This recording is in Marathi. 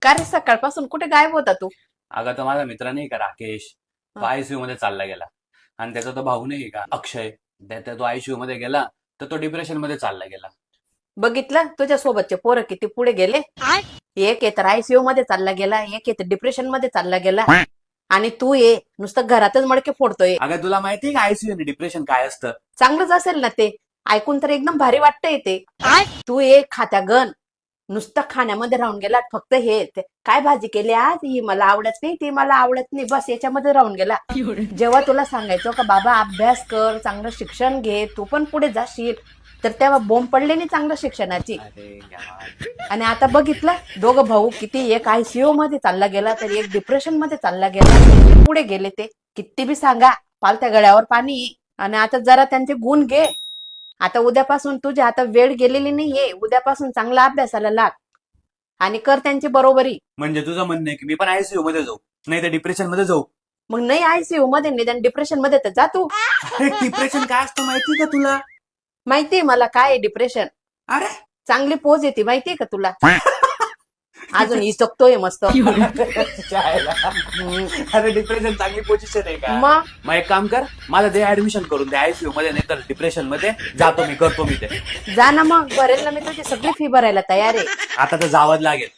का रे सकाळपासून कुठे गायब होता तू? अगं तर माझा मित्र नाही का राकेश, तो हा. आयसीयू मध्ये चालला गेला. आणि त्याचा तो भाऊ नाही का अक्षय, तो आयसीयू मध्ये गेला तर तो डिप्रेशन मध्ये चालला गेला. बघितलं तुझ्या सोबतचे पोरं किती पुढे गेले. एक तर आयसीयू मध्ये चालला गेला, एक डिप्रेशन मध्ये चालला गेला, आणि तू नुसतं घरातच मडके फोडतोय. अगं तुला माहितीये का आयसीयू आणि डिप्रेशन काय असतं? चांगलंच असेल ना ते, ऐकून तर एकदम भारी वाटतंय ते. तू खात्या गण, नुसतं खाण्यामध्ये राहून गेला. फक्त काय भाजी केली आज, ही मला आवडत नाही, ती मला आवडत नाही, बस याच्यामध्ये राहून गेला. जेव्हा तुला सांगायचं का बाबा अभ्यास कर, चांगलं शिक्षण घे, तू पण पुढे जाशील, तर तेव्हा बोंब पडले नाही चांगलं शिक्षणाची. अरे यार. आणि आता बघितलं दोघं भाऊ किती, एक आयसीयू मध्ये चालला गेला तर एक डिप्रेशन मध्ये चालला गेला. किती पुढे गेले ते, किती बी सांगा पालत्या गळ्यावर पाणी. आणि आता जरा त्यांचे गुण घे. आता उद्यापासून तुझी आता वेळ गेलेली नाहीये, उद्यापासून चांगला अभ्यासाला लाग आणि कर त्यांची बरोबरी. म्हणजे तुझं म्हणणं आहे की मी पण आयसीयू मध्ये जाऊ, नाही तर डिप्रेशन मध्ये जाऊ? मग नाही आयसीयू मध्ये निदान डिप्रेशन मध्ये तर जा तू. अरे डिप्रेशन काय असतं माहिती का तुला? माहितीये मला काय डिप्रेशन. अरे चांगली पोज येते माहितीये का तुला. अजून इचकतोय मस्त. जायला. अरे डिप्रेशन चांगली पोझिशन आहे का? मग एक काम कर, माझं ते ऍडमिशन करून दे आयसीयू मध्ये, नाही तर डिप्रेशन मध्ये जातो मी, करतो मी ते. जा ना, मग भरेल ना मी तुझी सगळी फी भरायला तयार आहे. आता तर जावंच लागेल.